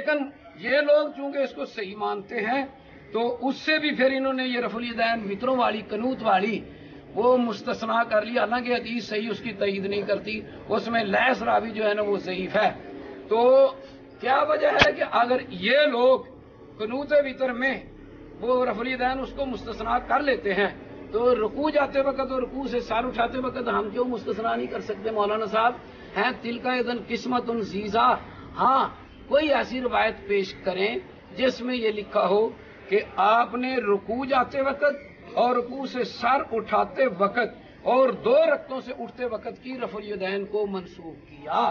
لیکن یہ لوگ چونکہ اس کو صحیح مانتے ہیں تو اس سے بھی پھر انہوں نے یہ رفع الیدین وطروں والی قنوت والی وہ مستثنا کر لیا، حالانکہ حدیث صحیح اس کی تائید نہیں کرتی، اس میں لیس راوی جو ہے نا وہ ضعیف ہے۔ تو کیا وجہ ہے کہ اگر یہ لوگ قنوت وطر میں وہ رفع الیدین اس کو مستثنا کر لیتے ہیں تو رکوع جاتے وقت اور رکوع سے سر اٹھاتے وقت ہم کیوں مستثنا نہیں کر سکتے؟ مولانا صاحب ہیں تل کا اذن قسمت زیزا، ہاں کوئی ایسی روایت پیش کریں جس میں یہ لکھا ہو کہ آپ نے رکوع جاتے وقت اور رکوع سے سر اٹھاتے وقت اور 2 رکعتوں سے اٹھتے وقت کی رفع الیدین کو منسوخ کیا،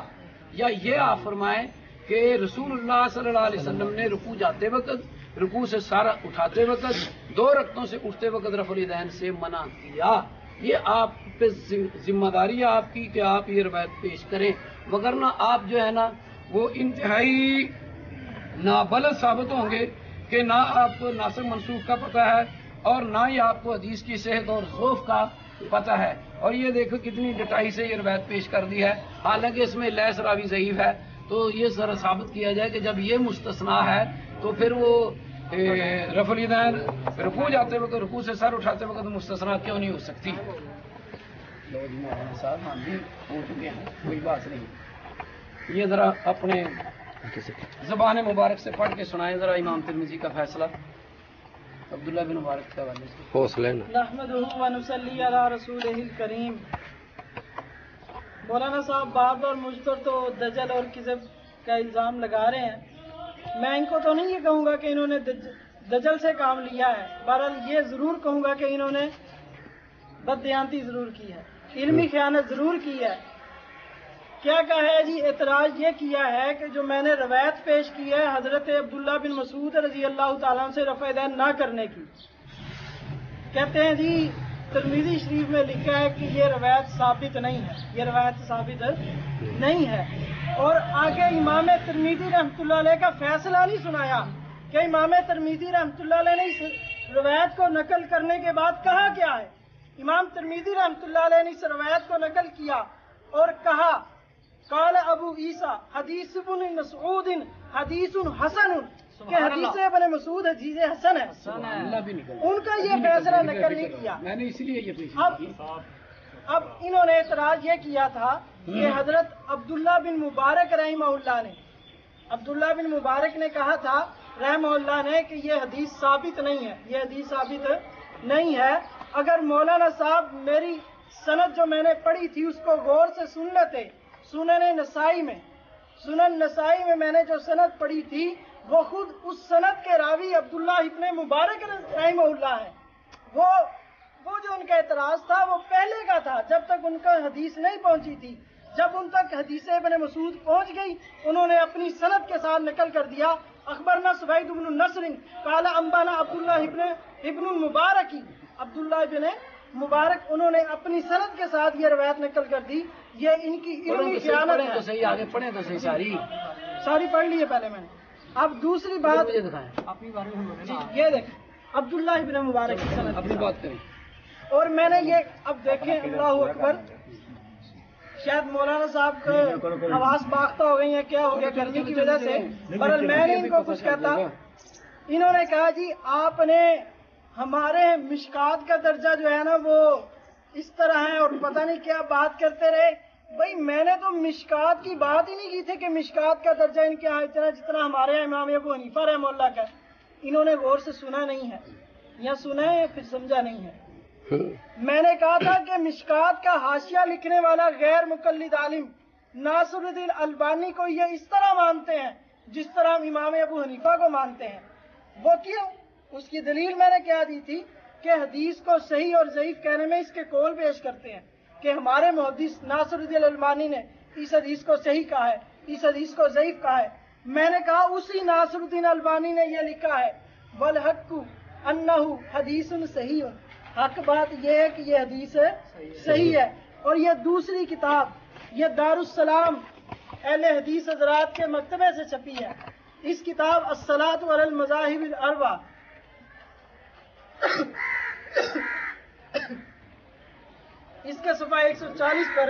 یا یہ آپ فرمائیں کہ رسول اللہ صلی اللہ علیہ وسلم نے رکوع جاتے وقت رکوع سے سر اٹھاتے وقت 2 رکعتوں سے اٹھتے وقت رفع الیدین سے منع کیا۔ یہ آپ پہ ذمہ داری ہے آپ کی کہ آپ یہ روایت پیش کریں، وگرنہ آپ جو ہے نا وہ انتہائی نابلد ثابت ہوں گے کہ نہ آپ کو ناسخ منسوخ کا پتہ ہے اور نہ ہی آپ کو حدیث کی صحت اور ضعف کا پتہ ہے۔ اور یہ دیکھو کتنی ڈٹائی سے یہ روایت پیش کر دی ہے، حالانکہ اس میں لیس راوی ضعیف ہے۔ تو یہ ذرا ثابت کیا جائے کہ جب یہ مستثنا ہے تو پھر وہ رفع الیدین رکوع جاتے وقت رکوع سے سر اٹھاتے وقت مستثنا کیوں نہیں ہو سکتی؟ صاحب ہم بھی ہو چکے ہیں، کوئی بات نہیں۔ یہ ذرا اپنے زبان مبارک سے پڑھ کے سنائیں ذرا امام ترمذی کا فیصلہ عبداللہ بن مبارک کے حوالے سے۔ حوصلہ نحمدہ و نصلی علی رسولہ الکریم۔ مولانا صاحب باب اور مجھ پر تو دجل اور کذب کا الزام لگا رہے ہیں، میں ان کو تو نہیں یہ کہوں گا کہ انہوں نے دجل سے کام لیا ہے، بہرحال یہ ضرور کہوں گا کہ انہوں نے بددیانتی ضرور کی ہے، علمی خیانت ضرور کی ہے۔ کیا کہا ہے جی؟ اعتراض یہ کیا ہے کہ جو میں نے روایت پیش کی ہے حضرت عبداللہ بن مسعود رضی اللہ تعالیٰ عنہ سے رفع الیدین نہ کرنے کی، کہتے ہیں جی ترمذی شریف میں لکھا ہے کہ یہ روایت ثابت نہیں ہے، یہ روایت ثابت نہیں ہے۔ اور آگے امام ترمذی رحمۃ اللہ علیہ کا فیصلہ نہیں سنایا کہ امام ترمذی رحمۃ اللہ علیہ نے اس روایت کو نقل کرنے کے بعد کہا کیا ہے۔ امام ترمذی رحمۃ اللہ علیہ نے اس روایت کو نقل کیا اور کہا قال ابو عیسیٰ حدیث ابن مسعود حدیث حسن، کہ حدیث ابن مسعود حدیث حسن ہے، ان کا یہ فیصلہ نقل نہیں کیا۔ میں نے اس لیے یہ پیش اب انہوں نے اعتراض یہ کیا تھا کہ حضرت عبداللہ بن مبارک رحمہ اللہ نے، عبداللہ بن مبارک نے کہا تھا رحمہ اللہ نے کہ یہ حدیث ثابت نہیں ہے، یہ حدیث ثابت نہیں ہے۔ اگر مولانا صاحب میری سند جو میں نے پڑھی تھی اس کو غور سے سن لیتے، سنن نسائی میں نے جو سند پڑھی تھی وہ خود اس سند کے راوی عبداللہ ابن مبارک رحمہ اللہ ہے۔ وہ جو ان کا اعتراض تھا وہ پہلے کا تھا، جب تک ان کا حدیث نہیں پہنچی تھی۔ جب ان تک حدیث ابن مسعود پہنچ گئی انہوں نے اپنی سند کے ساتھ نقل کر دیا، اخبرنا سوید بن نصر قال انبانا عبداللہ ابن المبارک، عبداللہ ابن مبارک انہوں نے اپنی سند کے ساتھ یہ روایت نقل کر دی۔ یہ ان کی علمی خیانت ہے۔ تو صحیح آگے پڑھیں تو صحیح ساری پڑھ لی ہے پہلے میں نے۔ اب دوسری بات جی یہ دیکھیں عبداللہ ابن مبارک کی سند اپنی بات کریں۔ اور میں نے یہ اب دیکھیں اللہ اکبر، شاید مولانا صاحب کو حواس باختہ ہو گئی ہیں، کیا ہو گیا گرمی کی وجہ سے، پر میں نے ان کو کچھ کہتا۔ انہوں نے کہا جی آپ نے ہمارے مشکات کا درجہ جو ہے نا وہ اس طرح ہے اور پتہ نہیں کیا بات کرتے رہے۔ بھائی میں نے تو مشکات کی بات ہی نہیں کی تھی کہ مشکات کا درجہ ان کے یہاں اتنا جتنا ہمارے امام ابو حنیفہ رحمہ اللہ کا۔ انہوں نے غور سے سنا نہیں ہے، یا سنا ہے پھر سمجھا نہیں ہے۔ میں نے کہا تھا کہ مشکات کا حاشیہ لکھنے والا غیر مقلد عالم ناصر الدین البانی کو یہ اس طرح مانتے ہیں جس طرح ہم امام ابو حنیفہ کو مانتے ہیں۔ وہ کیوں؟ اس کی دلیل میں نے کیا دی تھی کہ حدیث کو صحیح اور ضعیف کہنے میں اس کے قول پیش کرتے ہیں کہ ہمارے محدث ناصر الدین البانی نے اس حدیث کو صحیح کہا ہے، اس حدیث کو ضعیف کہا ہے۔ میں نے کہا اسی ناصر الدین البانی نے یہ لکھا ہے والحق انہ حدیث صحیح، حق بات یہ ہے کہ یہ حدیث صحیح ہے۔ اور یہ دوسری کتاب یہ دارالسلام اہل حدیث حضرات کے مکتبے سے چھپی ہے، اس کتاب الصلاۃ علی المذاہب الاربعہ، اس کے صفحہ 140 پر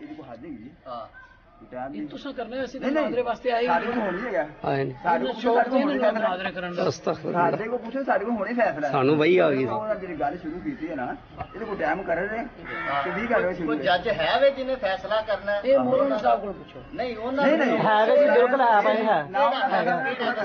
ਇਹਦੀ ਕੋਈ ਹੱਦ ਹੈਗੀ। ਹਾਂ ਟਾਈਮ ਇਹ ਤੁਸੀਂ ਕਰਨੇ ਅਸੀਂ ਤਾਂ ਨਾਦਰੇ ਵਾਸਤੇ ਆਏ ਸਾਡੇ ਕੋਲ ਹੋਣੀ ਹੈਗਾ, ਆਏ ਨਹੀਂ ਸਾਡੇ ਸ਼ੌਕ ਤੇ ਨਾ ਨਾਦਰੇ ਕਰਨ ਦਾ। ਸਾਡੇ ਕੋਲ ਪੁੱਛੋ, ਸਾਡੇ ਕੋਲ ਹੋਣੀ ਫੈਸਲਾ ਸਾਨੂੰ ਵਹੀ ਆ ਗਈ ਸੀ। ਉਹਨਾਂ ਜਿਹੜੀ ਗੱਲ ਸ਼ੁਰੂ ਕੀਤੀ ਹੈ ਨਾ ਇਹਦੇ ਕੋਲ ਟਾਈਮ ਕਰ ਰਹੇ ਤੇ 20 ਕਰ ਰਹੇ ਸ਼ੁਰੂ। ਕੋਈ ਜੱਜ ਹੈ ਵੇ ਜਿਹਨੇ ਫੈਸਲਾ ਕਰਨਾ ਹੈ? ਇਹ ਮੌਲਾਨਾ ਸਾਹਿਬ ਕੋਲ ਪੁੱਛੋ। ਨਹੀਂ ਉਹਨਾਂ ਨਹੀਂ ਹੈਗਾ ਜੀ, ਬਿਲਕੁਲ ਹੈ ਭਾਈ ਹੈ।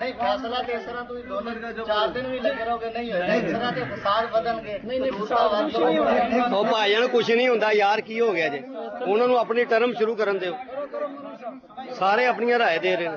ਨਹੀਂ ਫੈਸਲਾ ਤੇ ਇਸ ਤਰ੍ਹਾਂ ਤੁਸੀਂ ਦੋਨੋਂ 4 ਦਿਨ ਵੀ ਲੱਗੇ ਰਹੋਗੇ ਨਹੀਂ ਹੋਏਗਾ। ਇਸ ਤਰ੍ਹਾਂ ਤੇ ਫਸਾਦ ਵਧਣਗੇ। ਨਹੀਂ ਫਸਾਦ ਕੁਛ ਨਹੀਂ ਹੋਏਗਾ। ਉਹ ਭਾਈਆਂ ਕੁਝ ਨਹੀਂ ਹੁੰਦਾ ਯਾਰ, ਕੀ ਹੋ ਗਿਆ ਜੇ? ਉਹਨਾਂ ਨੂੰ ਆਪਣੀ ਟਰਮ ਸ਼ੁਰੂ ਕਰਨ ਦਿਓ, ਸਾਰੇ ਆਪਣੀਆਂ ਰਾਏ ਦੇ ਰਹੇ ਨੇ।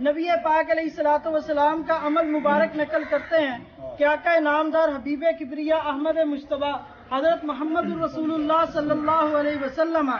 نبی پاک علیہ الصلوۃ والسلام کا عمل مبارک نقل کرتے ہیں کہ آقا نامدار حبیب کبریا احمد مجتبی حضرت محمد رسول اللہ صلی اللہ علیہ وسلم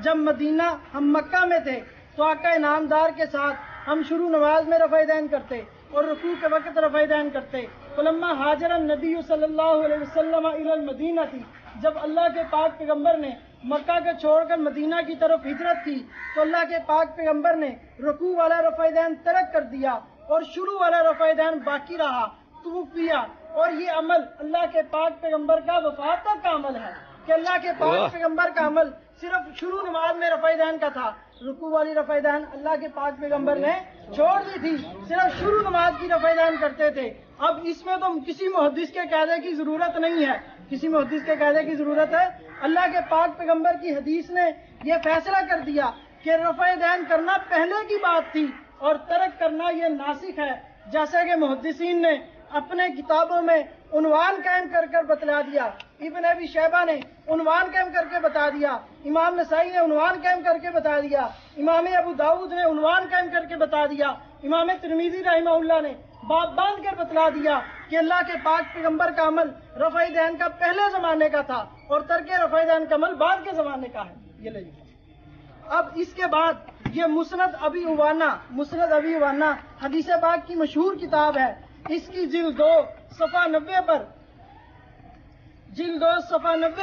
جب مدینہ ہم مکہ میں تھے تو آقا نامدار کے ساتھ ہم شروع نماز میں رفع دین کرتے اور رکوع کے وقت رفع دین کرتے. فلما حاجر النبی صلی اللہ علیہ وسلم الی المدینہ تھی، جب اللہ کے پاک پیغمبر نے مکہ کو چھوڑ کر مدینہ کی طرف ہجرت کی تو اللہ کے پاک پیغمبر نے رکوع والا رفع دین ترک کر دیا اور شروع والا رفع دین باقی رہا. توفیہ، اور یہ عمل اللہ کے پاک پیغمبر کا وفات تک کا عمل ہے کہ اللہ کے پاک پیغمبر کا عمل صرف شروع نماز میں رفع دین کا تھا. رکوع والی رفع دین اللہ کے پاک پیغمبر نے چھوڑ دی تھی، صرف شروع نماز کی رفع دین کرتے تھے. اب اس میں تو کسی محدث کے قاعدے کی ضرورت نہیں ہے، کسی محدث کے قاعدے کی ضرورت ہے. اللہ کے پاک پیغمبر کی حدیث نے یہ فیصلہ کر دیا کہ رفع دین کرنا پہلے کی بات تھی اور ترک کرنا یہ ناسخ ہے. جیسا کہ محدثین نے اپنے کتابوں میں عنوان قائم کر کر بتلا دیا. ابن ابی شیبہ نے عنوان قائم کر کے بتا دیا، امام نسائی نے عنوان قائم کر کے بتا دیا، امام ابو داؤد نے عنوان قائم کر کے بتا دیا، امام ترمذی رحمہ اللہ نے باب باندھ کر بتلا دیا کہ اللہ کے پاک پیغمبر کا عمل رفع دین کا پہلے زمانے کا تھا اور ترک رفع دین کا عمل بعد کے زمانے کا ہے. یہ لے اب اس کے بعد یہ مسند ابی عوانہ حدیث پاک کی مشہور کتاب ہے. اس کی جلد 2 صفحہ 90 پر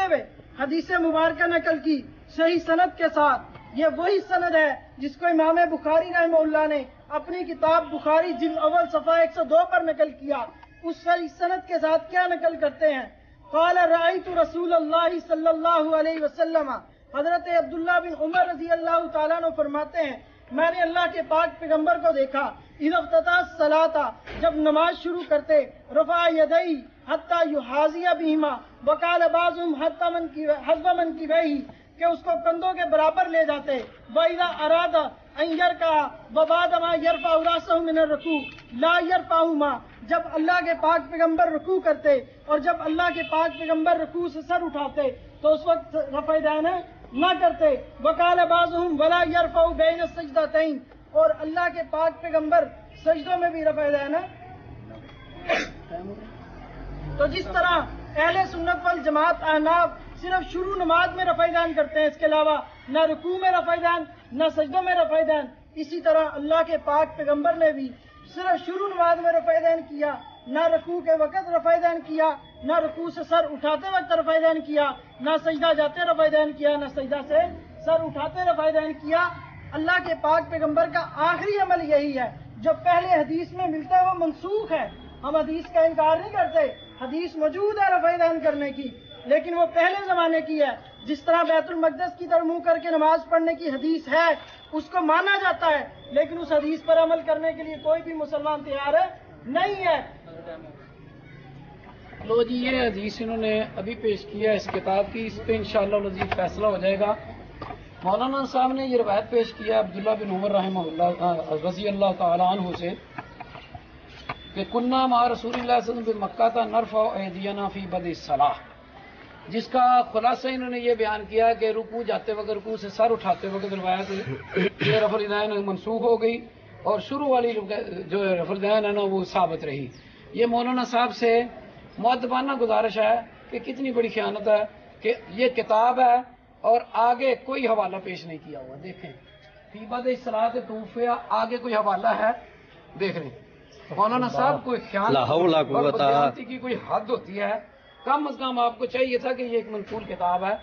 میں حدیث مبارکہ نقل کی صحیح سند کے ساتھ. یہ وہی سند ہے جس کو امام بخاری رحمہ اللہ نے اپنی کتاب بخاری جلد اول صفحہ 102 پر نقل کیا. اس صحیح سند کے ساتھ کیا نقل کرتے ہیں؟ قال رأیت رسول اللہ صلی اللہ علیہ وسلم، حضرت عبداللہ بن عمر رضی اللہ تعالیٰ عنہ فرماتے ہیں میں نے اللہ کے پاک پیغمبر کو دیکھا اذا افتتح الصلاۃ، جب نماز شروع کرتے، رفع یدیہ حتی یحاذی بہما وقال بعضهم حسب منکبیہ، کہ اس کو کندھوں کے برابر لے جاتے. وَإِذَا أَرَادَ أَن يَرْكَعَ وَبَعْدَمَا يَرْفَعُ رَأْسَهُ مِنَ الرُّكُوعِ لَا يَرْفَعُهُمَا، جب اللہ کے پاک پیغمبر رکوع کرتے اور جب اللہ کے پاک پیغمبر رکوع سے سر اٹھاتے تو اس وقت رفع دین نہ کرتے. وَقَالَ بَعْضُهُمْ وَلَا يَرْفَعُ بَيْنَ السَّجْدَتَيْنِ، اور اللہ کے پاک پیغمبر سجدوں میں بھی رفع دین. تو جس طرح اہل سنت والجماعت احناف صرف شروع نماز میں رفع دین کرتے ہیں، اس کے علاوہ نہ رکوع میں رفع دین نہ سجدوں میں رفع دین، اسی طرح اللہ کے پاک پیغمبر نے بھی صرف شروع نماز میں رفع دین کیا، نہ رکوع کے وقت رفع دین کیا، نہ رکوع سے سر اٹھاتے وقت رفع دین کیا، نہ سجدہ جاتے رفع دین کیا، نہ سجدہ سے سر اٹھاتے رفع دین کیا. اللہ کے پاک پیغمبر کا آخری عمل یہی ہے جو پہلے حدیث میں ملتا ہے وہ منسوخ ہے. ہم حدیث کا انکار نہیں کرتے، حدیث موجود ہے رفع دین کرنے کی، لیکن وہ پہلے زمانے کی ہے. جس طرح بیت المقدس کی طرف منہ کر کے نماز پڑھنے کی حدیث ہے اس کو مانا جاتا ہے، لیکن اس حدیث پر عمل کرنے کے لیے کوئی بھی مسلمان تیار نہیں ہے. لو جی، یہ حدیث انہوں نے ابھی پیش کیا ہے اس کتاب کی، اس پہ انشاءاللہ العزیز فیصلہ ہو جائے گا. مولانا صاحب نے یہ روایت پیش کیا عبداللہ بن عمر رحمہ اللہ رضی اللہ تعالی عنہ سے کہ کننا مع رسول اللہ صلی اللہ علیہ وسلم بمکہ نرفع ایدینا فی بدء الصلاۃ، جس کا خلاصہ انہوں نے یہ بیان کیا کہ رکوع جاتے وقت، رکوع سے سر اٹھاتے وقت روایت یہ رفع دین منسوخ ہو گئی اور شروع والی جو رفع دین ہے نا وہ ثابت رہی. یہ مولانا صاحب سے مؤدبانہ گزارش ہے کہ کتنی بڑی خیانت ہے کہ یہ کتاب ہے اور آگے کوئی حوالہ پیش نہیں کیا ہوا. دیکھیں فی بدء الصلاۃ توفیہ، آگے کوئی حوالہ ہے دیکھ رہے ہیں. مولانا صاحب کوئی خیانت کی کوئی حد ہوتی ہے. کم از کم آپ کو چاہیے تھا کہ یہ ایک منقول کتاب ہے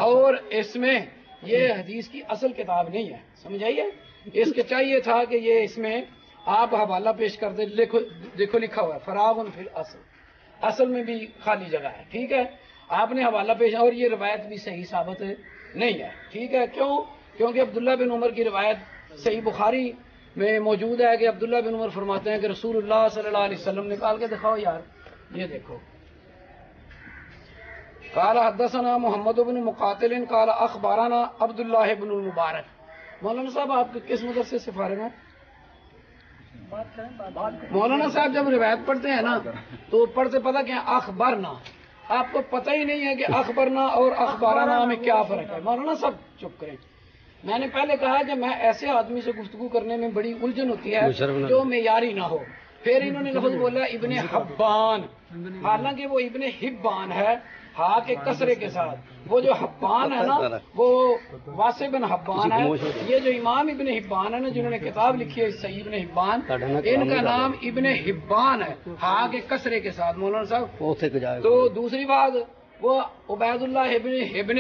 اور اس میں یہ حدیث کی اصل کتاب نہیں ہے، سمجھائیے. اس کے چاہیے تھا کہ یہ اس میں آپ حوالہ پیش کر دیں. دیکھو لکھا ہوا ہے فراغ فی الاصل، اصل میں بھی خالی جگہ ہے. ٹھیک ہے، آپ نے حوالہ پیش، اور یہ روایت بھی صحیح ثابت نہیں ہے. ٹھیک ہے، کیونکہ عبداللہ بن عمر کی روایت صحیح بخاری میں موجود ہے کہ عبداللہ بن عمر فرماتے ہیں کہ رسول اللہ صلی اللہ علیہ وسلم نکال کے دکھاؤ یار، یہ دیکھو. قال حدثنا محمد بن مقاتل قال اخبارنا عبداللہ بن المبارک. مولانا صاحب آپ کس مدرسے سے فارغ ہیں؟ مولانا صاحب جب روایت پڑھتے ہیں نا تو پڑھتے پتہ کہ اخبارنا، آپ کو پتہ ہی نہیں ہے کہ اخبرنا اور اخبارنا میں کیا فرق ہے. مولانا صاحب چپ کریں. میں نے پہلے کہا کہ میں ایسے آدمی سے گفتگو کرنے میں بڑی الجھن ہوتی ہے جو معیاری نہ ہو. پھر انہوں نے لفظ بولا ابن حبان، حالانکہ وہ ابن حبان ہے ہاں کے کسرے کے ساتھ. وہ جو حبان ہے نا وہ واسع بن حبان ہے. یہ جو امام ابن حبان ہے نا جنہوں نے کتاب لکھی ہے صحیح ابن حبان، ان کا نام ابن حبان ہے ہاں کے کسرے کے ساتھ مولانا صاحب. تو دوسری بات وہ عبید اللہ ابن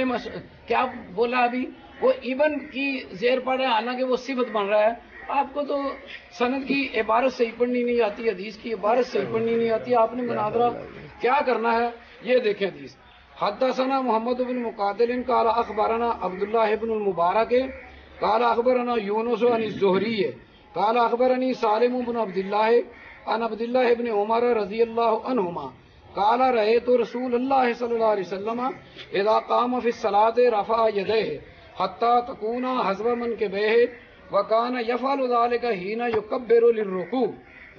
کیا بولا ابھی، وہ ابن کی زیر پڑ ہے حالانکہ وہ صفت بن رہا ہے. آپ کو تو سند کی عبارت صحیح پڑھنی نہیں آتی، حدیث کی عبارت صحیح پڑھنی نہیں آتی، آپ نے مناظرہ کیا کرنا ہے. یہ دیکھیں حدیث، حدثنا محمد بن مقاتل قال اخبرنا عبداللہ بن المبارک قال اخبرنا یونس عن الزہری قال اخبرنی سالم بن عبداللہ عن عبداللہ بن عمر رضی اللہ عنہما قال رأيت رسول اللہ صلی اللہ علیہ وسلم اذا قام فی الصلاة رفع یدیہ حتی تکون حذو منکبیہ وکان یفعل ذلك حین یکبر للرکوع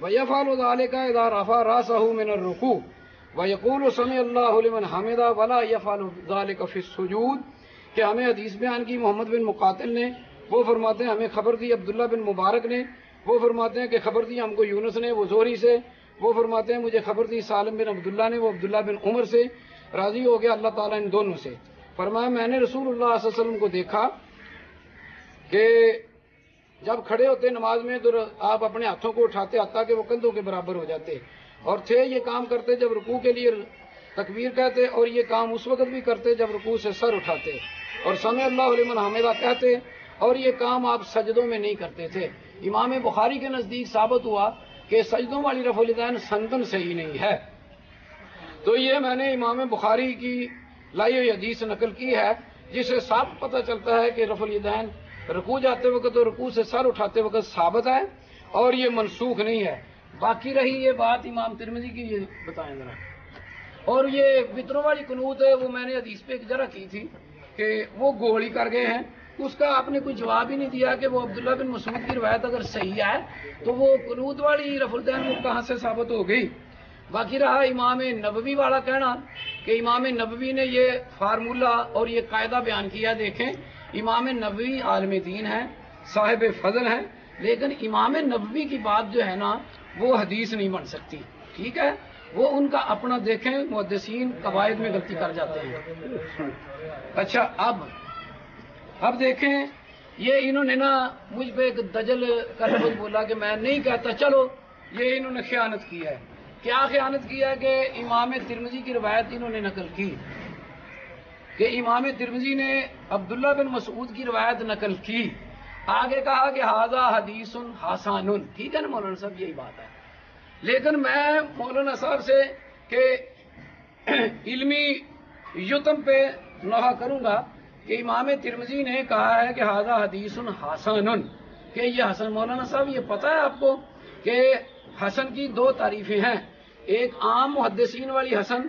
ویفعل ذلك اذا رفع راسه من الرکوع وَيَقُولُ سَمِعَ اللَّهُ لِمَنْ حَمِدَهُ وَلَا يَفْعَلُ ذَلِكَ فِي السُّجُودِ. کہ ہمیں حدیث بیان کی محمد بن مقاتل نے، وہ فرماتے ہیں ہمیں خبر دی عبداللہ بن مبارک نے، وہ فرماتے ہیں کہ خبر دی ہم کو یونس نے وہ زہری سے، وہ فرماتے ہیں مجھے خبر دی سالم بن عبداللہ نے وہ عبداللہ بن عمر سے، راضی ہو گیا اللہ تعالیٰ ان دونوں سے. فرمایا میں نے رسول اللہ صلی اللہ علیہ وسلم کو دیکھا کہ جب کھڑے ہوتے نماز میں تو آپ اپنے ہاتھوں کو اٹھاتے حتیٰ کہ وہ کندھوں کے برابر ہو جاتے، اور تھے یہ کام کرتے جب رکوع کے لیے تکبیر کہتے، اور یہ کام اس وقت بھی کرتے جب رکوع سے سر اٹھاتے، اور سمع اللہ لمن حمدہ کہتے، اور یہ کام آپ سجدوں میں نہیں کرتے تھے. امام بخاری کے نزدیک ثابت ہوا کہ سجدوں والی رفع الیدین سندن صحیح نہیں ہے. تو یہ میں نے امام بخاری کی لائی ہوئی حدیث نقل کی ہے جسے صاف پتہ چلتا ہے کہ رفع الیدین رکوع جاتے وقت اور رکوع سے سر اٹھاتے وقت ثابت ہے اور یہ منسوخ نہیں ہے. باقی رہی یہ بات امام ترمذی کی، یہ بتائیں ذرا. اور یہ وطروں والی قنوت ہے وہ میں نے حدیث پہ ایک جرح کی تھی کہ وہ گولی کر گئے ہیں، اس کا آپ نے کوئی جواب ہی نہیں دیا کہ وہ عبداللہ بن مسعود کی روایت اگر صحیح ہے تو وہ قنوت والی رفع الیدین وہ کہاں سے ثابت ہو گئی. باقی رہا امام نبوی والا کہنا کہ امام نبوی نے یہ فارمولہ اور یہ قاعدہ بیان کیا. دیکھیں امام نبوی عالم دین ہے، صاحب فضل ہے، لیکن امام نبوی کی بات جو ہے نا وہ حدیث نہیں بن سکتی. ٹھیک ہے، وہ ان کا اپنا دیکھیں، محدثین قواعد میں غلطی کر جاتے ہیں. اچھا اب دیکھیں یہ انہوں نے نا مجھ پہ ایک دجل کا لفظ بولا کہ میں نہیں کہتا، چلو یہ انہوں نے خیانت کی ہے. کیا خیانت کی ہے کہ امام ترمذی کی روایت انہوں نے نقل کی کہ امام ترمذی نے عبداللہ بن مسعود کی روایت نقل کی، آگے کہا کہ ھذا حدیث حسن. ٹھیک ہے نا مولانا صاحب، یہی بات ہے. لیکن میں مولانا صاحب سے کہ علمی یتم پہ نوحہ کروں گا کہ امام ترمذی نے کہا ہے کہ ھذا حدیث حسن، کہ یہ حسن. مولانا صاحب یہ پتہ ہے آپ کو کہ حسن کی دو تعریفیں ہیں. ایک عام محدثین والی حسن،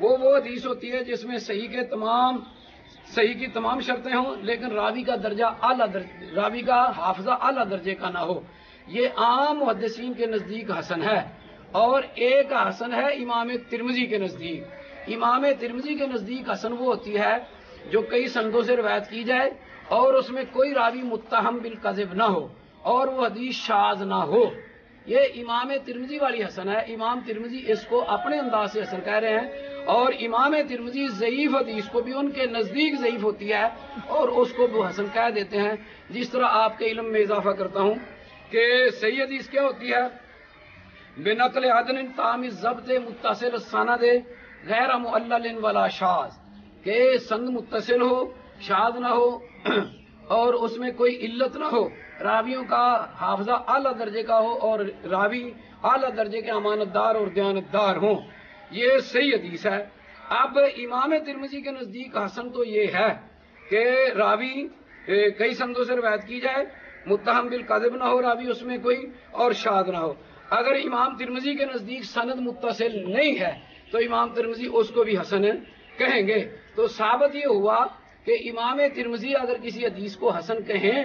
وہ حدیث ہوتی ہے جس میں صحیح کی تمام شرطیں ہوں لیکن راوی کا درجہ اعلیٰ راوی کا حافظہ اعلیٰ درجے کا نہ ہو. یہ عام محدثین کے نزدیک حسن ہے. اور ایک حسن ہے امام ترمذی کے نزدیک. امام ترمذی کے نزدیک حسن وہ ہوتی ہے جو کئی سندوں سے روایت کی جائے اور اس میں کوئی راوی متہم بالکذب نہ ہو اور وہ حدیث شاذ نہ ہو. یہ امام ترمذی والی حسن ہے. امام ترمذی اس کو اپنے انداز سے حسن کہہ رہے ہیں، اور امام ترمذی ضعیف حدیث کو بھی ان کے نزدیک ضعیف ہوتی ہے اور اس کو وہ حسن کہہ دیتے ہیں. جس طرح آپ کے علم میں اضافہ کرتا ہوں کہ صحیح حدیث کیا ہوتی ہے؟ بنقل عدن تام الضبط متصل السند غیر معلل ولا شاذ، کہ سند متصل ہو، شاذ نہ ہو اور اس میں کوئی علت نہ ہو، راویوں کا حافظہ اعلیٰ درجے کا ہو اور راوی اعلیٰ درجے کے امانت دار اور دیانت دار ہوں. یہ صحیح حدیث ہے. اب امام ترمذی کے نزدیک حسن تو یہ ہے کہ راوی کئی سندوں سے روایت کی جائے، متہم بالکذب نہ ہو راوی اس میں کوئی، اور شاذ نہ ہو. اگر امام ترمذی کے نزدیک سند متصل نہیں ہے تو امام ترمذی اس کو بھی حسن کہیں گے. تو ثابت یہ ہوا کہ امام ترمذی اگر کسی حدیث کو حسن کہیں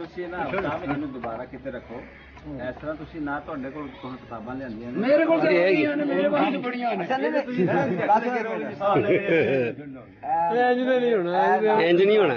ਤੁਸੀਂ ਨਾ ਨਾਮ ਇਹਨੂੰ ਦੁਬਾਰਾ ਕਿਤੇ ਰੱਖੋ। ਇਸ ਤਰ੍ਹਾਂ ਤੁਸੀਂ ਨਾ ਤੁਹਾਡੇ ਕੋਲ ਕੋਈ ਕਿਤਾਬਾਂ ਲਿਆਂਦੀਆਂ ਨੇ, ਮੇਰੇ ਕੋਲ ਤਾਂ ਹੈਗੀਆਂ ਨੇ, ਮੇਰੇ ਵਾਸਤੇ ਬੜੀਆਂ ਨੇ। ਇੰਜ ਨਹੀਂ ਹੋਣਾ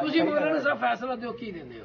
ਤੁਸੀਂ ਮੌਲਾਨਾ ਸਾਹਿਬ ਫੈਸਲਾ ਦਿਓ ਕੀ ਦਿੰਦੇ ਹੋ।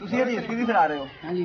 ਤੁਸੀਂ ਹਦੀਸ ਕਿਹਦੀ ਸੁਣਾ ਰਹੇ ਹੋ? ਹਾਂਜੀ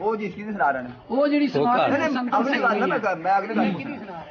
ਉਹ ਹਦੀਸ ਕਿਹਦੀ ਸੁਣਾ ਰਹੇ ਨੇ? ਉਹ ਜਿਹੜੀ ਸੁਣਾ ਰਹੇ ਨੇ ਅਗਲੀ ਗੱਲ ਨਾ ਮੈਂ ਅਗਲੀ ਗੱਲ ਕਿਹਦੀ ਸੁਣਾ ਰਹੇ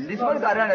ਨਿਸਬਤ ਕਰ ਰਹੇ ਨੇ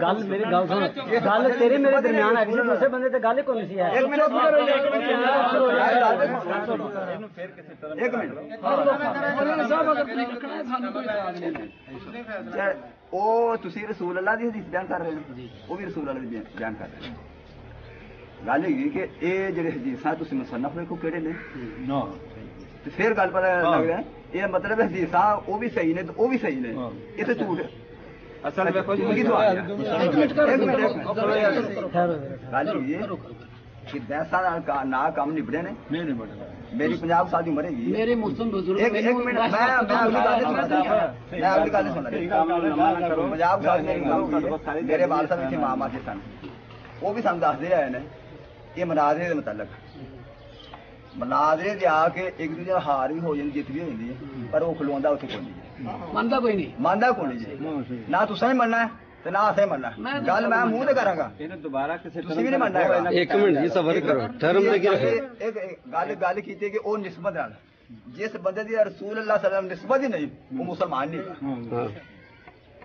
ਗੱਲ ਮੇਰੀ ਗੱਲ ਸੁਣ ਗੱਲ ਤੇਰੇ ਮੇਰੇ ਦਰਮਿਆਨ ਹੈ ਕਿਸੇ ਦੂਸਰੇ ਬੰਦੇ ਤੇ ਗੱਲ ਹੀ ਕੋਈ ਨਹੀਂ ਸੀ ਹੈ ਇੱਕ ਮਿੰਟ ਸਾਹਿਬ ਅਗਰ ਤੁਸੀਂ ਰੱਖਣਾ ਹੈ ਸਾਨੂੰ ਕੋਈ ਇਤਰਾਜ਼ ਨਹੀਂ ਉਹ ਤੁਸੀਂ ਰਸੂਲ ਅੱਲਾਹ ਦੀ ਹਦੀਸ ਬਿਆਨ ਕਰ ਰਹੇ ਹੋ ਉਹ ਵੀ ਰਸੂਲ ਅੱਲਾਹ ਦੀ ਬਿਆਨ ਕਰ ਰਹੇ ਨੇ ਗੱਲ ਹੈਗੀ ਕਿ ਇਹ ਜਿਹੜੇ ਹਦੀਸਾਂ ਤੁਸੀਂ ਮੁਸੰਨਫ ਵੇਖੋ ਕਿਹੜੇ ਨੇ ਤੇ ਫਿਰ ਗੱਲ ਪਤਾ ਲੱਗ ਰਿਹਾ ਇਹ ਮਤਲਬ ਹਦੀਸਾਂ ਉਹ ਵੀ ਸਹੀ ਨੇ ਤੇ ਉਹ ਵੀ ਸਹੀ ਨੇ ਇਹ ਤੇ ਝੂਠ ਅਸਲ ਵੇਖੋ ਜੀ ਕਿਥੋਂ ਆ ਗਿਆ ਇੱਕ ਮਿੰਟ ਗੱਲ ਇਹ ਕਿ ਦਸਾਂ ਨਾਲ ਨਾ ਕੰਮ ਨਿਬੜੇ ਨੇ ਨਹੀਂ ਨਹੀਂ ਬਟਾ ਮੇਰੀ 50 ਸਾਲ ਦੀ ਉਮਰ ਹੈਗੀ ਮੇਰੇ ਮੁਸਲਮ ਬਜ਼ੁਰਗ ਇੱਕ ਮਿੰਟ ਮੈਂ ਅਗਲੀ ਗੱਲ ਸੁਣ ਰਿਹਾ 50 ਸਾਲ ਦੀ ਉਮਰ ਮੇਰੇ ਵਾਲ ਸਾਹਿਬ ਇੱਥੇ ਮਾਂ ਮਾਤੇ ਸਨ ਉਹ ਵੀ ਸਾਨੂੰ ਦੱਸਦੇ ਆਏ ਨੇ ਇਹ ਮਨਾਜ਼ਰੇ ਦੇ ਮੁਤਲਕ ਮਨਾਜ਼ਰੇ ਦੇ ਆ ਕੇ ਇੱਕ ਦੂਜੇ ਨਾਲ ਹਾਰ ਵੀ ਹੋ ਜਾਂਦੀ ਜਿੱਤ ਵੀ ਹੋ ਜਾਂਦੀ ਹੈ ਪਰ ਉਹ ਖਲੋਂਦਾ ਉੱਥੇ ਕੋਈ ਨਹੀਂ ਮੰਨਦਾ ਕੋਈ ਨਹੀਂ ਮੰਨਦਾ ਕੋਈ ਨਹੀਂ ਜੀ ਨਾ ਤੁਸੀਂ ਹੀ ਮੰਨਣਾ ਤੇ ਨਾ ਅਸੀਂ ਮੰਨਣਾ ਗੱਲ ਮੈਂ ਮੂੰਹ ਤੇ ਕਰਾਂਗਾ ਇਹਨੂੰ ਦੁਬਾਰਾ ਕਿਸੇ ਤੁਸੀਂ ਵੀ ਨਹੀਂ ਮੰਨਣਾ ਹੈਗਾ ਇੱਕ ਮਿੰਟ ਜੀ ਸਬਰ ਕਰੋ ਧਰਮ ਤੇ ਕੀ ਰੱਖੇ ਇੱਕ ਗੱਲ ਕੀਤੀ ਕਿ ਉਹ ਨਿਸਬਤ ਨਾਲ ਜਿਸ ਬੰਦੇ ਦੀ ਰਸੂਲ ਅੱਲਾਹ ਸੱਲੱਲਾਹੁ ਅਲੈਹਿ ਵਸੱਲਮ ਨਿਸਬਤ ਹੀ ਨਹੀਂ ਉਹ ਮੁਸਲਮਾਨ ਨਹੀਂ ਹਾਂ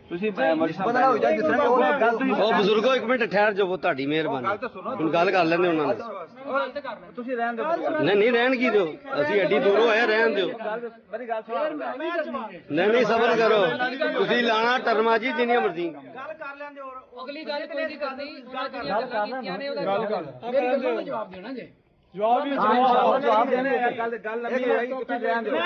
ਤੁਸੀਂ ਨਿਸਬਤ ਨਾ ਹੋ ਜਾਏ ਜਿਸ ਤਰ੍ਹਾਂ ਉਹ ਬਜ਼ੁਰਗੋ ਇੱਕ ਮਿੰਟ ਠਹਿਰ ਜਾਓ ਤੁਹਾਡੀ ਮਿਹਰਬਾਨੀ ਹੁਣ ਗੱਲ ਕਰ ਲੈਂਦੇ ਉਹਨਾਂ ਨਾਲ ਤੁਸੀਂ ਰਹਿਣ ਦਿਓ ਨਹੀਂ ਰਹਿਣ ਕੀ ਦਿਓ ਅਸੀਂ ਐਡੀ ਦੂਰੋਂ ਆਏ ਰਹਿਣ ਦਿਓ ਮੇਰੀ ਗੱਲ ਸੁਣੋ ਨਹੀਂ ਸਬਰ ਕਰੋ ਤੁਸੀਂ ਲਾਣਾ ਟਰਮਾ ਜੀ ਜਿੰਨੀਆਂ ਮਰਜ਼ੀ ਗੱਲ ਕਰ ਲੈਂਦੇ ਹੋਰ ਅਗਲੀ ਗੱਲ ਕੋਈ ਨਹੀਂ ਕਰਨੀ ਗੱਲ ਕਰਨਾ ਗੱਲ ਕਰ ਮੇਰੀ ਗੱਲਾਂ ਦਾ ਜਵਾਬ ਦੇਣਾ ਜੇ ਜਵਾਬ ਦੇਣੇ ਗੱਲ ਲੰਮੀ ਹੋਈ ਤੁਸੀਂ ਰਹਿਣ ਦਿਓ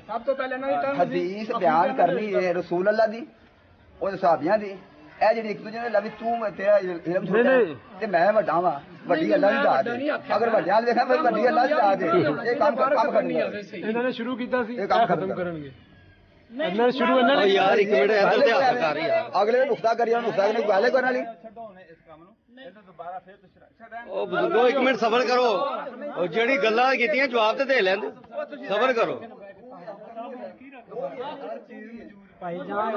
ਸਭ ਤੋਂ ਪਹਿਲੇ ਹਦੀਸ ਬਿਆਨ ਕਰਨੀ ਹੈ ਰਸੂਲ ਅੱਲਾਹ ਦੀ ਉਹਦੇ ਸਾਹਬੀਆਂ ਦੀ ਇਹ ਜਿਹੜੀ ਇੱਕ ਦੂਜੇ ਨੇ ਲਵੀ ਤੂੰ ਤੇਰਾ ਇਲਮ ਛੋਟਾ ਤੇ ਮੈਂ ਵੱਡਾ ਵਾਂ ਵੱਡੀ ਅੱਲਾਹ ਦੀ ਦਾਤ ਹੈ ਅਗਰ ਵੱਡਿਆਂ ਨੂੰ ਦੇਖਾਂ ਫਿਰ ਵੱਡੀ ਅੱਲਾਹ ਦੀ ਦਾਤ ਹੈ ਇਹ ਕੰਮ ਕਰਨੀ ਇਹਨਾਂ ਨੇ ਸ਼ੁਰੂ ਕੀਤਾ ਸੀ ਇਹ ਕੰਮ ਖਤਮ ਕਰਨਗੇ ਇਹਨਾਂ ਨੇ ਸ਼ੁਰੂ ਇਹਨਾਂ ਨੇ ਯਾਰ ਇੱਕ ਮਿੰਟ ਇੱਧਰ ਤੇ ਹੱਥ ਕਰ ਯਾਰ ਅਗਲੇ ਨੂੰ ਨੁਕਤਾ ਕਰੀਏ ਨੁਕਤਾ ਨੇ ਗੱਲ ਕਰਨ ਵਾਲੀ ਉਹ ਬਜ਼ੁਰਗੋ ਇੱਕ ਮਿੰਟ ਸਬਰ ਕਰੋ ਉਹ ਜਿਹੜੀ ਗੱਲਾਂ ਕੀਤੀਆਂ ਜਵਾਬ ਤੇ ਦੇ ਲੈਂਦੇ ਸਬਰ ਕਰੋ ਭਾਈ ਜਾਨ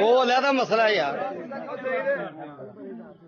ਉਹ ਲੈਦਾ ਮਸਲਾ ਯਾਰ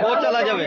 ਉਹ ਚਲਾ ਜਾਵੇ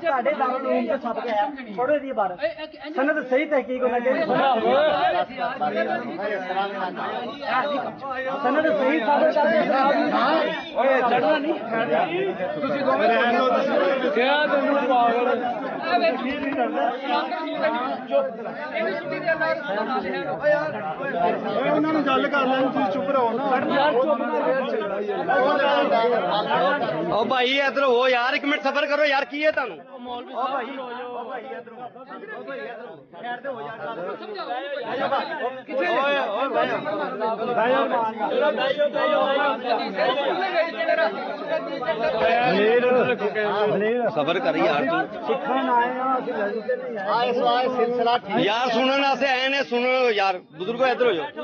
ਤੁਹਾਡੇ ਦਾਮ ਨੂੰ ਤੇ ਛੱਪ ਕੇ ਆਇਆ ਥੋੜੇ ਦੀ ਬਾਤ ਸਨਦ ਸਹੀ ਤਹਿਕੀਕ ਹੋਣਾ ਚਾਹੀਦੀ ਸਨਦ ਸਹੀ ਸਾਬਤ ਕਰਕੇ ਓਏ ਚੜਨਾ ਨਹੀਂ ਤੁਸੀਂ ਦੋਵੇਂ ਕਿਹਾ ਤੈਨੂੰ ਪਾਗਲ ਉਹਨਾਂ ਨੂੰ ਗੱਲ ਕਰ ਲੈਣ ਤੁਸੀਂ ਚੁੱਪ ਰਹੋ ਨਾ ਉਹ ਭਾਈ ਇੱਧਰ ਹੋ ਯਾਰ ਇੱਕ ਮਿੰਟ ਸਬਰ ਕਰੋ ਯਾਰ ਕੀ ਹੈ ਤੁਹਾਨੂੰ ਸਬਰ ਕਰ ਯਾਰ ਤੂੰ ਸਿੱਖਣ ਆਏ ਆ ਅਸੀਂ ਲੜਨ ਤੇ ਨਹੀਂ ਆਏ ਇਸ ਵਾਰ ਸਿਲਸਿਲਾ ਠੀਕ ਯਾਰ ਸੁਣਨ ਵਾਸਤੇ ਆਏ ਨੇ ਸੁਣੋ ਯਾਰ ਬਜ਼ੁਰਗੋ ਇੱਧਰ ਹੋ ਜਾਓ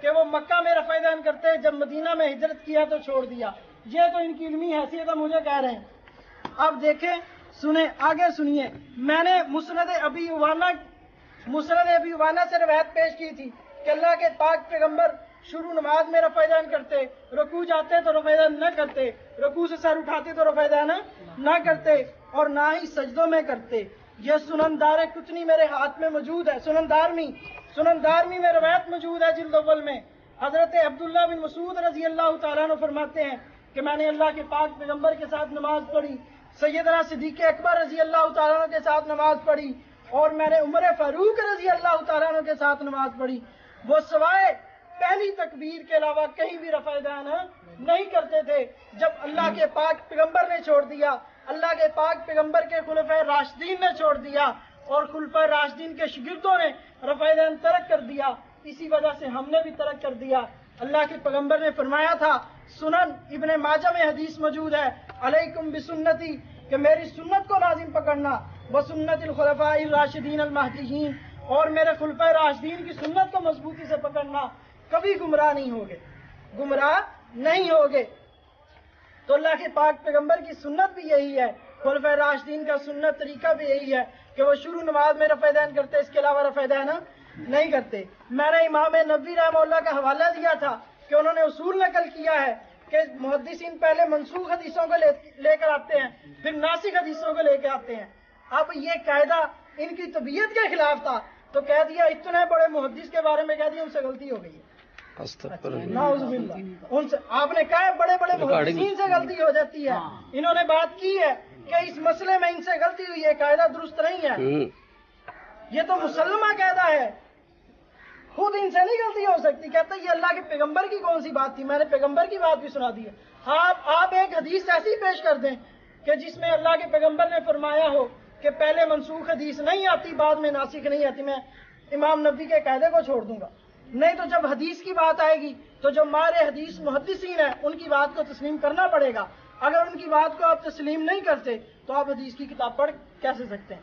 کہ وہ مکہ میں رفع دین کرتے، جب مدینہ میں ہجرت کیا تو چھوڑ دیا. یہ تو ان کی علمی حیثیت ہے، مجھے کہہ رہے ہیں. اب دیکھیں، سنیں آگے سنیے. میں نے مسند ابی عوانہ سے روایت پیش کی تھی کہ اللہ کے پاک پیغمبر شروع نماز میں رفع دین کرتے، رکوع جاتے تو رفع دین نہ کرتے، رکوع سے سر اٹھاتے تو رفع دین نہ کرتے، اور نہ ہی سجدوں میں کرتے. یہ سنن دار کتنی میرے ہاتھ میں موجود ہے، سنن دارمی میں روایت موجود ہے جلد اول میں. حضرت عبداللہ بن مسعود رضی اللہ تعالیٰ عنہ فرماتے ہیں کہ میں نے اللہ کے پاک پیغمبر کے ساتھ نماز پڑھی، سیدنا صدیق اکبر رضی اللہ تعالیٰ عنہ کے ساتھ نماز پڑھی، اور میں نے عمر فاروق رضی اللہ تعالیٰ عنہ کے ساتھ نماز پڑھی. وہ سوائے پہلی تکبیر کے علاوہ کہیں بھی رفع دین نہیں کرتے تھے. جب اللہ کے پاک پیغمبر نے چھوڑ دیا، اللہ کے پاک پیغمبر کے خلفائے راشدین نے چھوڑ دیا، اور خلفائے راشدین کے شاگردوں نے رفع دین ترک کر دیا، اسی وجہ سے ہم نے بھی ترک کر دیا. اللہ کے پیغمبر نے فرمایا تھا، سنن ابن ماجہ میں حدیث موجود ہے، علیکم بسنتی، کہ میری سنت کو لازم پکڑنا، وسنت الخلفاء الراشدین المہدیین، اور میرے خلفائے راشدین کی سنت کو مضبوطی سے پکڑنا، کبھی گمراہ نہیں ہوگے. تو اللہ کے پاک پیغمبر کی سنت بھی یہی ہے، خلفائے راشدین کا سنت طریقہ بھی یہی ہے کہ وہ شروع نماز میں رفع دین کرتے، اس کے علاوہ رفع دین نہیں کرتے. میں نے امام نبوی رحمہ اللہ کا حوالہ دیا تھا کہ انہوں نے اصول نقل کیا ہے کہ محدثین پہلے منسوخ حدیثوں کو لے کر آتے ہیں، پھر ناسخ حدیثوں کو لے کے آتے ہیں. اب یہ قاعدہ ان کی طبیعت کے خلاف تھا، تو کہہ دیا اتنے بڑے محدث کے بارے میں کہہ دیا ان سے غلطی ہو گئی ہے. نعوذ باللہ. ان سے آپ نے کہا بڑے بڑے محدثین سے غلطی ہو جاتی ہے، انہوں نے بات کی ہے کہ اس مسئلے میں ان سے غلطی ہوئی ہے، قاعدہ درست نہیں ہے. یہ تو مسلمہ قاعدہ ہے، خود ان سے نہیں غلطی ہو سکتی. کہتے یہ اللہ کے پیغمبر کی کون سی بات تھی، میں نے پیغمبر کی بات بھی سنا دی ہے. آپ ایک حدیث ایسی پیش کر دیں کہ جس میں اللہ کے پیغمبر نے فرمایا ہو کہ پہلے منسوخ حدیث نہیں آتی، بعد میں ناسخ نہیں آتی، میں امام نبوی کے قاعدے کو چھوڑ دوں گا. نہیں تو جب حدیث کی بات آئے گی تو جو مارے حدیث محدثین ہیں ان کی بات کو تسلیم کرنا پڑے گا. اگر ان کی بات کو آپ تسلیم نہیں کرتے تو آپ حدیث کی کتاب پڑھ کیسے سکتے ہیں؟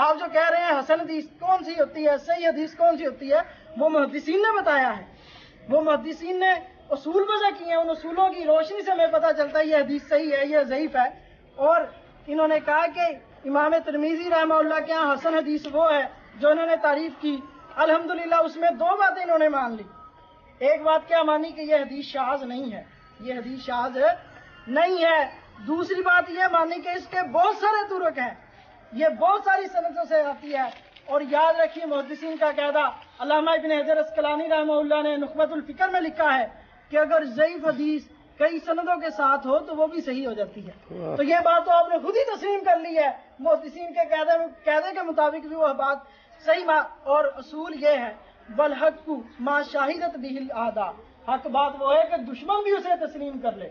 آپ جو کہہ رہے ہیں حسن حدیث کون سی ہوتی ہے، صحیح حدیث کون سی ہوتی ہے، وہ محدثین نے بتایا ہے، وہ محدثین نے اصول وضع کیے ہیں، ان اصولوں کی روشنی سے ہمیں پتہ چلتا ہے یہ حدیث صحیح ہے، یہ ضعیف ہے. اور انہوں نے کہا کہ امام ترمذی رحمہ اللہ کے یہاں حسن حدیث وہ ہے جو انہوں نے تعریف کی. الحمدللہ اس میں دو باتیں انہوں نے مان لی. ایک بات کیا مانی کہ یہ حدیث شاذ نہیں ہے، یہ حدیث شاذ نہیں ہے. دوسری بات یہ مانی کہ اس کے بہت سارے طرق ہیں، یہ بہت ساری سندوں سے آتی ہے. اور یاد رکھیے محدثین کا قاعدہ، علامہ ابن حجر اسقلانی رحمہ اللہ نے نخبۃ الفکر میں لکھا ہے کہ اگر ضعیف حدیث کئی سندوں کے ساتھ ہو تو وہ بھی صحیح ہو جاتی ہے. تو یہ بات تو آپ نے خود ہی تسلیم کر لی ہے، محدثین کے قاعدے کے مطابق بھی وہ بات صحیح. اور اصول یہ ہے والحق ما شاہدت به الاعداء، حق بات وہ ہے کہ دشمن بھی اسے تسلیم کر لے.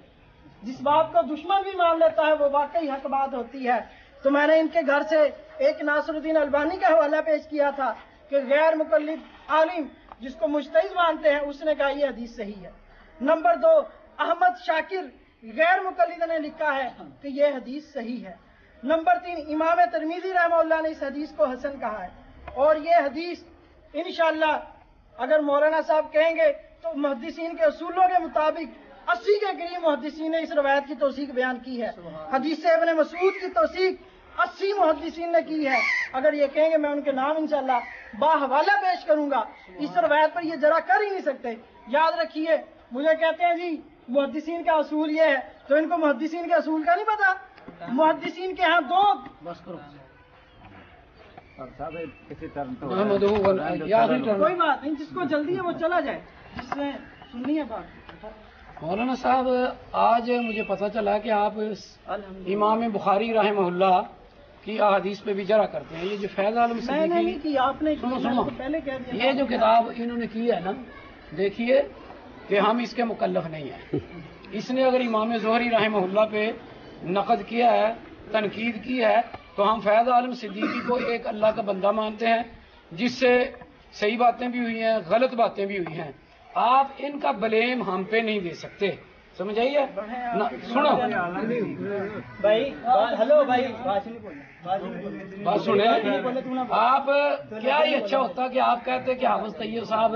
جس بات کو دشمن بھی مان لیتا ہے وہ واقعی حق بات ہوتی ہے. تو میں نے ان کے گھر سے ایک ناصر الدین البانی کا حوالہ پیش کیا تھا کہ غیر مقلد عالم جس کو مجتہد مانتے ہیں اس نے کہا یہ حدیث صحیح ہے. نمبر 2 احمد شاکر غیر مقلد نے لکھا ہے کہ یہ حدیث صحیح ہے. نمبر 3 امام ترمذی رحمہ اللہ نے اس حدیث کو حسن کہا ہے. اور یہ حدیث انشاءاللہ اگر مولانا صاحب کہیں گے تو محدثین کے اصولوں کے مطابق 80 کے قریب محدثین نے اس روایت کی توثیق بیان کی ہے. حدیث ابن مسعود کی توثیق 80 محدثین نے کی ہے. اگر یہ کہیں گے میں ان کے نام انشاءاللہ باحوالہ پیش کروں گا. اس روایت پر یہ ذرا کر ہی نہیں سکتے. یاد رکھیے مجھے کہتے ہیں جی محدثین کا اصول یہ ہے، تو ان کو محدثین کے اصول کا نہیں پتا. محدثین کے ہاں دو کوئی بات نہیں، جس کو جلدی ہے وہ چلا جائے، جس نے سننی ہے بات. مولانا صاحب آج مجھے پتہ چلا کہ آپ امام بخاری رحمہ اللہ کی احادیث پہ بھی جرا کرتے ہیں. یہ جو فیض عالم صدیقی کی آپ نے سنو پہلے کہہ دیا، یہ جو کتاب انہوں نے کی ہے نا، دیکھیے کہ ہم اس کے مکلف نہیں ہیں. اس نے اگر امام زہری رحمہ اللہ پہ نقد کیا ہے، تنقید کی ہے، تو ہم فیض عالم صدیقی کو ایک اللہ کا بندہ مانتے ہیں جس سے صحیح باتیں بھی ہوئی ہیں، غلط باتیں بھی ہوئی ہیں. آپ ان کا بلیم ہم پہ نہیں دے سکتے، سمجھ آئیے؟ سنو بھائی ہلو بھائی بات سنیں. آپ کیا ہی اچھا ہوتا کہ آپ کہتے کہ حافظ طیب صاحب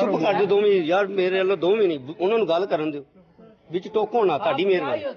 ਚੁੱਪ ਕਰ ਜਾਓ ਦੋਵੇਂ ਯਾਰ ਮੇਰੇ ਵੱਲੋਂ ਦੋਵੇਂ ਨਹੀਂ ਉਹਨਾਂ ਨੂੰ ਗੱਲ ਕਰਨ ਦਿਓ ਵਿੱਚ ਟੋਕੋ ਨਾ ਤੁਹਾਡੀ ਮਿਹਰਬਾਨੀ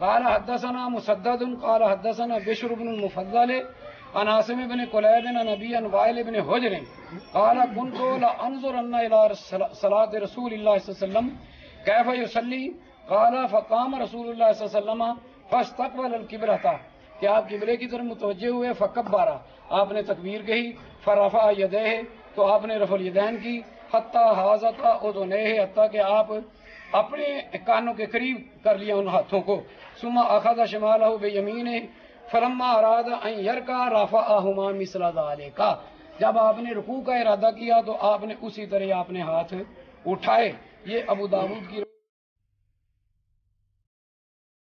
قال حدثنا مسدد قال حدثنا بشر بن المفضل عن عاصم بن كليب عن ابي عن وائل بن حجر قال كنت لانظرن الى صلاه رسول الله صلى الله عليه وسلم كيف يصلي قال فقام رسول الله صلى الله عليه وسلم فاستقبل القبلة کہ آپ قبلے کی طرف متوجہ ہوئے فکبارا آپ نے تکبیر کہی فرفع یدیہ تو آپ نے رفع الیدین کی حتی حاذتا اذنیہ حتی کہ آپ اپنے کانوں کے قریب کر لیا ان ہاتھوں کو ثم اخذ شمالہ بیمینہ فلما اراد ان یرکع رفعہما مثل ذلک جب آپ نے رکوع کا ارادہ کیا تو آپ نے اسی طرح اپنے ہاتھ اٹھائے یہ ابو داؤد کی